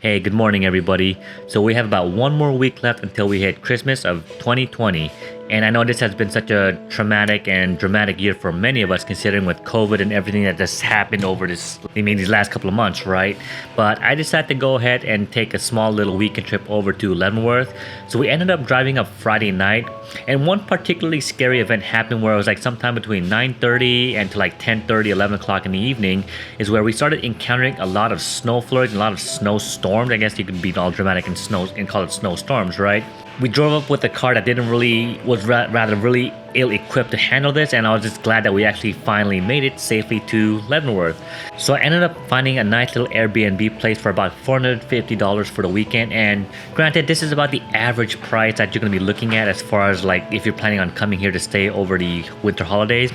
Hey, good morning, everybody. So we have about one more week left until we hit Christmas of 2020. And I know this has been such a traumatic and dramatic year for many of us, considering with COVID and everything that just happened over these last couple of months, right? But I decided to go ahead and take a small little weekend trip over to Leavenworth. So we ended up driving up Friday night, and one particularly scary event happened where it was like sometime between 9:30 and to like 10:30, 11 o'clock in the evening, is where we started encountering a lot of snow flurries and a lot of snowstorms. I guess you could be all dramatic and call it snowstorms, right? We drove up with a car that was rather really ill-equipped to handle this, and I was just glad that we actually finally made it safely to Leavenworth. So I ended up finding a nice little Airbnb place for about $450 for the weekend, and granted, this is about the average price that you're going to be looking at as far as like if you're planning on coming here to stay over the winter holidays.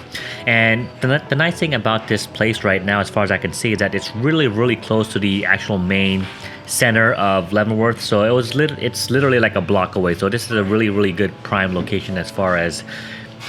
And the nice thing about this place right now, as far as I can see, is that it's really close to the actual main center of Leavenworth, so it's literally like a block away. So this is a really good prime location as far as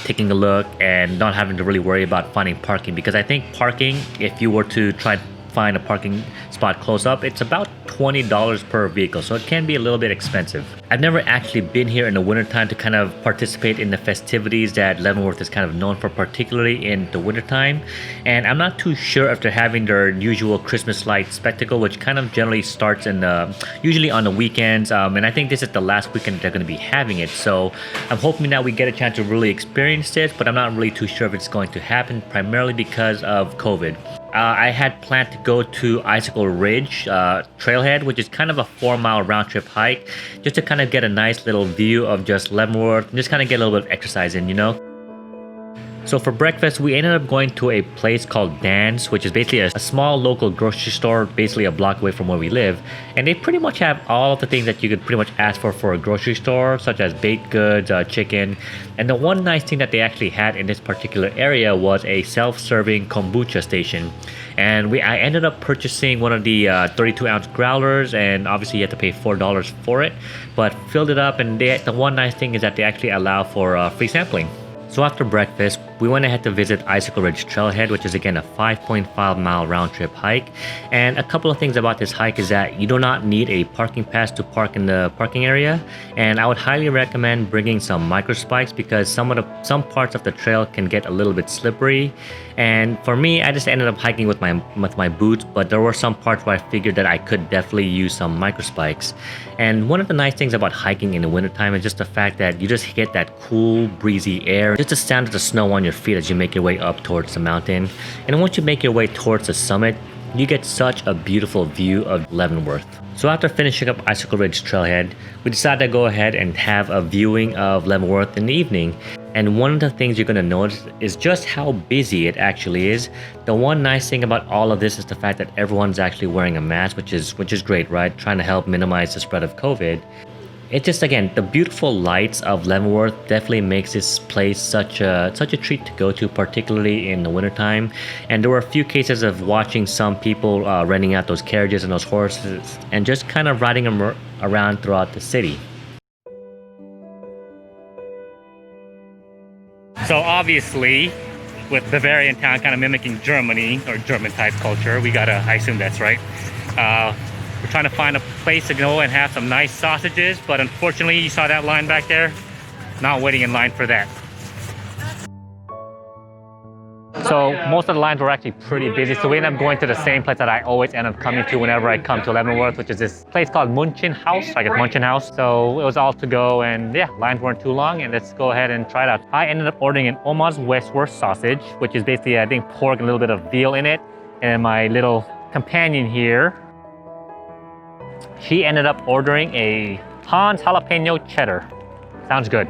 taking a look and not having to really worry about finding parking, because I think parking, if you were to try and find a parking spot close up, it's about $20 per vehicle, so it can be a little bit expensive. I've never actually been here in the wintertime to kind of participate in the festivities that Leavenworth is kind of known for, particularly in the wintertime, and I'm not too sure if they're having their usual Christmas light spectacle, which kind of generally starts usually on the weekends, and I think this is the last weekend they're going to be having it, so I'm hoping that we get a chance to really experience this, but I'm not really too sure if it's going to happen, primarily because of COVID. I had planned to go to Icicle Ridge Trailhead, which is kind of a 4-mile round-trip hike, just to kind of get a nice little view of just Leavenworth and just kind of get a little bit of exercise in, you know? So for breakfast, we ended up going to a place called Dan's, which is basically a small local grocery store, basically a block away from where we live. And they pretty much have all of the things that you could pretty much ask for a grocery store, such as baked goods, chicken. And the one nice thing that they actually had in this particular area was a self-serving kombucha station. And I ended up purchasing one of the 32-ounce growlers, and obviously you had to pay $4 for it, but filled it up. And the one nice thing is that they actually allow for free sampling. So after breakfast, we went ahead to visit Icicle Ridge Trailhead, which is again a 5.5-mile round-trip hike. And a couple of things about this hike is that you do not need a parking pass to park in the parking area. And I would highly recommend bringing some micro spikes, because some parts of the trail can get a little bit slippery. And for me, I just ended up hiking with my boots, but there were some parts where I figured that I could definitely use some micro spikes. And one of the nice things about hiking in the wintertime is just the fact that you just get that cool, breezy air, just the sound of the snow on your feet as you make your way up towards the mountain. And once you make your way towards the summit, you get such a beautiful view of Leavenworth. So after finishing up Icicle Ridge Trailhead, we decided to go ahead and have a viewing of Leavenworth in the evening. And one of the things you're going to notice is just how busy it actually is. The one nice thing about all of this is the fact that everyone's actually wearing a mask, which is great, right? Trying to help minimize the spread of COVID. It's just, again, the beautiful lights of Leavenworth definitely makes this place such a treat to go to, particularly in the wintertime. And there were a few cases of watching some people renting out those carriages and those horses and just kind of riding them around throughout the city. So obviously, with Bavarian town kind of mimicking Germany or German type culture, I assume that's right. We're trying to find a place to go and have some nice sausages, but unfortunately, you saw that line back there? Not waiting in line for that. So most of the lines were actually pretty busy, so we ended up going to the same place that I always end up coming to whenever I come to Leavenworth, which is this place called Munchen Haus, I guess Munchen Haus. So it was all to go, and yeah, lines weren't too long, and let's go ahead and try it out. I ended up ordering an Oma's Westwurst sausage, which is basically, I think, pork and a little bit of veal in it. And my little companion here, she ended up ordering a Hans jalapeno cheddar. Sounds good.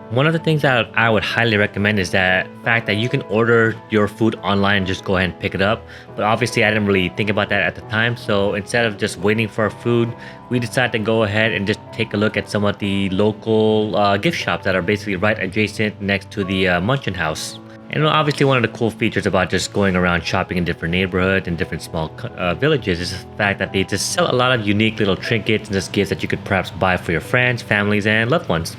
One of the things that I would highly recommend is that fact that you can order your food online and just go ahead and pick it up. But obviously I didn't really think about that at the time. So instead of just waiting for our food, we decided to go ahead and just take a look at some of the local gift shops that are basically right adjacent next to the Munchen Haus. And obviously one of the cool features about just going around shopping in different neighborhoods and different small villages is the fact that they just sell a lot of unique little trinkets and just gifts that you could perhaps buy for your friends, families, and loved ones.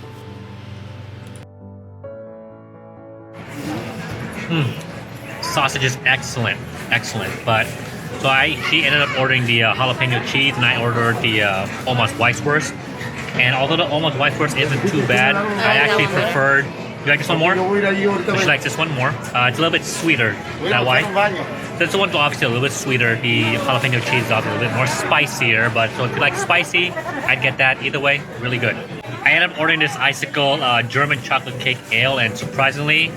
Sausage is excellent, but So she ended up ordering the jalapeno cheese, and I ordered the almost Weisswurst. And although the almost Weisswurst isn't too bad, I actually preferred. You like this one more? So she likes this one more. It's a little bit sweeter. Is that why? This one's obviously a little bit sweeter. The jalapeno cheese is obviously a little bit more spicier. But so if you like spicy, I'd get that. Either way, really good. I ended up ordering this Icicle German chocolate cake ale, and surprisingly,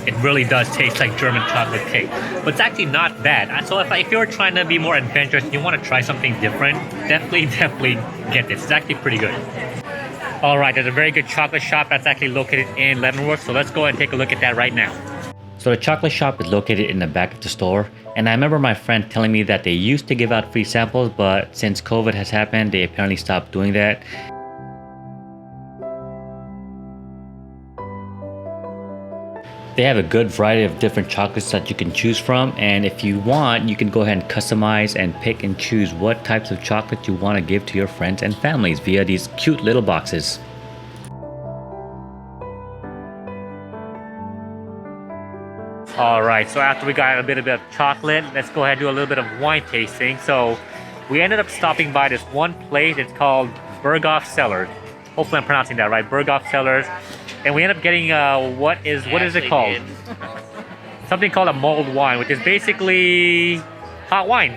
it really does taste like German chocolate cake. But it's actually not bad. So if you're trying to be more adventurous, you want to try something different, definitely get this. It's actually pretty good. Alright, there's a very good chocolate shop that's actually located in Leavenworth, so let's go and take a look at that right now. So the chocolate shop is located in the back of the store, and I remember my friend telling me that they used to give out free samples, but since COVID has happened, they apparently stopped doing that. They have a good variety of different chocolates that you can choose from, and if you want, you can go ahead and customize and pick and choose what types of chocolate you want to give to your friends and families via these cute little boxes. Alright, so after we got a bit of chocolate, let's go ahead and do a little bit of wine tasting. So we ended up stopping by this one place. It's called Berghoff Cellars. Hopefully I'm pronouncing that right, Berghoff Cellars. And we ended up getting what is it called? Something called a mulled wine, which is basically hot wine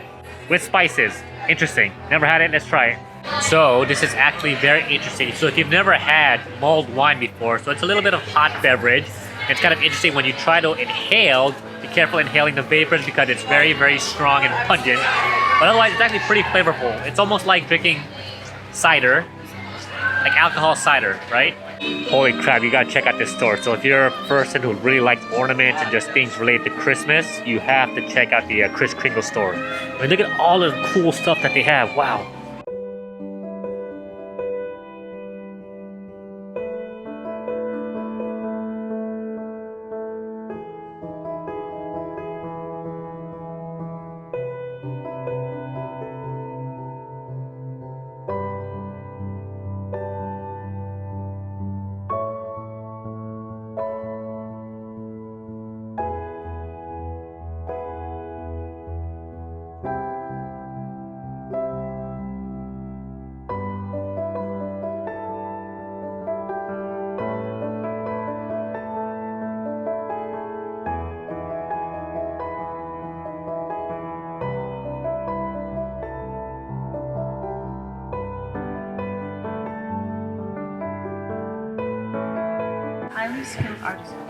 with spices. Interesting. Never had it. Let's try it. So this is actually very interesting. So if you've never had mulled wine before, so it's a little bit of hot beverage. It's kind of interesting when you try to inhale. Be careful inhaling the vapors because it's very, very strong and pungent. But otherwise, it's actually pretty flavorful. It's almost like drinking cider, like alcohol cider, right? Holy crap, you gotta check out this store. So if you're a person who really likes ornaments and just things related to Christmas, you have to check out the Kris Kringle store. I mean, look at all the cool stuff that they have. Wow.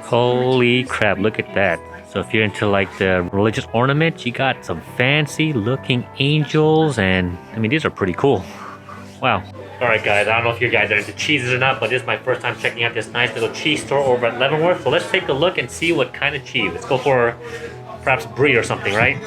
Holy crap, look at that. So if you're into like the religious ornaments, you got some fancy looking angels, and I mean, these are pretty cool. Wow. Alright guys, I don't know if you guys are into cheeses or not, but this is my first time checking out this nice little cheese store over at Leavenworth. So let's take a look and see what kind of cheese. Let's go for perhaps brie or something, right?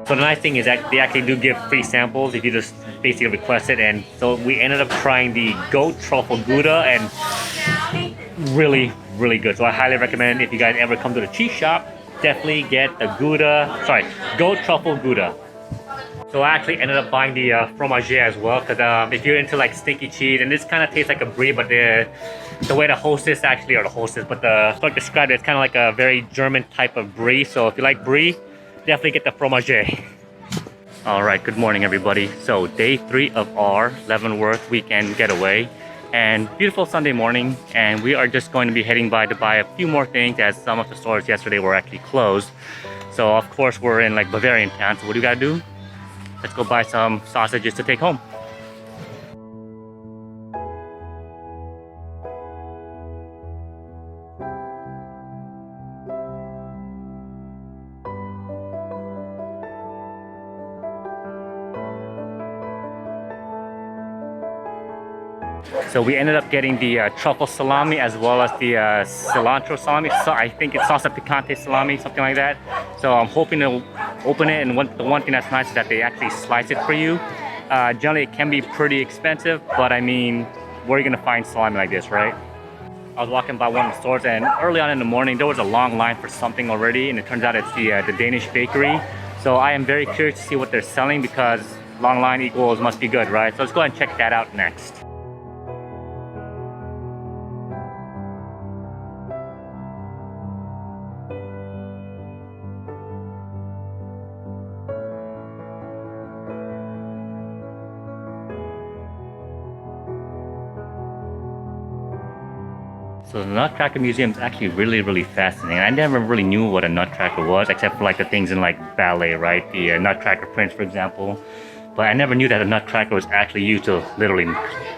So the nice thing is that they actually do give free samples if you just basically request it. And so we ended up trying the goat truffle Gouda, and really, really good. So I highly recommend if you guys ever come to the cheese shop, definitely get the goat truffle Gouda. So I actually ended up buying the fromage as well, because if you're into like stinky cheese, and this kind of tastes like a brie, but the way the hostess actually, or the hostess, but the clerk described it, it's kind of like a very German type of brie. So if you like brie, definitely get the fromage. Alright, good morning everybody. So day 3 of our Leavenworth weekend getaway, and beautiful Sunday morning, and we are just going to be heading by to buy a few more things, as some of the stores yesterday were actually closed. So of course we're in like Bavarian town, so what do you gotta do? Let's go buy some sausages to take home. So we ended up getting the truffle salami as well as the cilantro salami. So I think it's salsa picante salami, something like that. So I'm hoping to open it, and the one thing that's nice is that they actually slice it for you. Generally it can be pretty expensive, but I mean, where are you gonna find salami like this, right? I was walking by one of the stores, and early on in the morning there was a long line for something already, and it turns out it's the Danish bakery. So I am very curious to see what they're selling, because long line equals must be good, right? So let's go ahead and check that out next. So the Nutcracker Museum is actually really fascinating. I never really knew what a Nutcracker was, except for like the things in like ballet, right? The Nutcracker Prince, for example. But I never knew that a Nutcracker was actually used to literally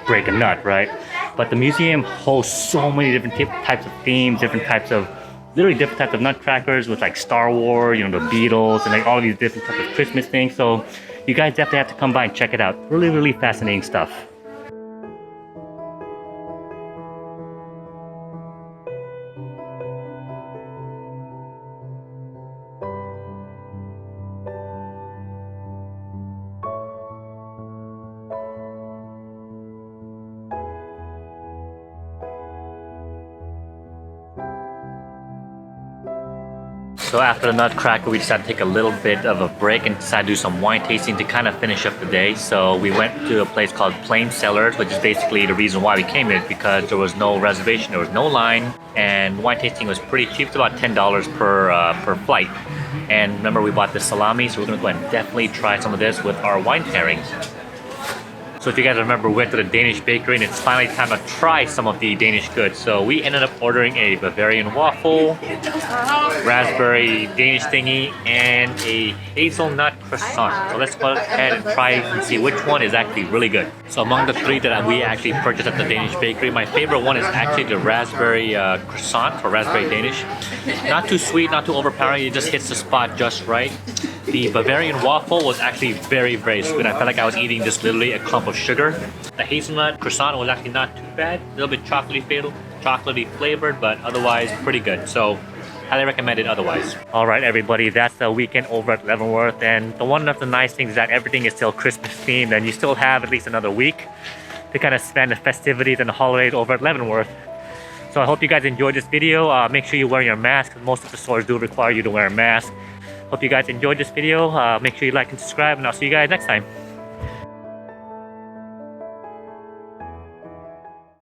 break a nut, right? But the museum hosts so many different types of themes, literally different types of Nutcrackers with like Star Wars, you know, the Beatles, and like all these different types of Christmas things. So you guys definitely have to come by and check it out. Really fascinating stuff. So after the Nutcracker, we decided to take a little bit of a break and decided to do some wine tasting to kind of finish up the day. So we went to a place called Plain Cellars, which is basically the reason why we came in, because there was no reservation, there was no line, and wine tasting was pretty cheap. It's about $10 per flight. And remember, we bought the salami, so we're gonna go ahead and definitely try some of this with our wine pairings. So if you guys remember, we went to the Danish bakery and it's finally time to try some of the Danish goods. So we ended up ordering a Bavarian waffle, raspberry Danish thingy, and a hazelnut croissant. So let's go ahead and try and see which one is actually really good. So among the three that we actually purchased at the Danish bakery, my favorite one is actually the raspberry croissant, or raspberry Danish. Not too sweet, not too overpowering, it just hits the spot just right. The Bavarian waffle was actually very sweet. I felt like I was eating just literally a clump of sugar. The hazelnut croissant was actually not too bad. A little bit chocolatey flavored, but otherwise pretty good. So highly recommend it otherwise. Alright everybody, that's the weekend over at Leavenworth, and one of the nice things is that everything is still Christmas themed and you still have at least another week to kind of spend the festivities and the holidays over at Leavenworth. So I hope you guys enjoyed this video. Make sure you wear your mask. Most of the stores do require you to wear a mask. Hope you guys enjoyed this video. Make sure you like and subscribe, and I'll see you guys next time.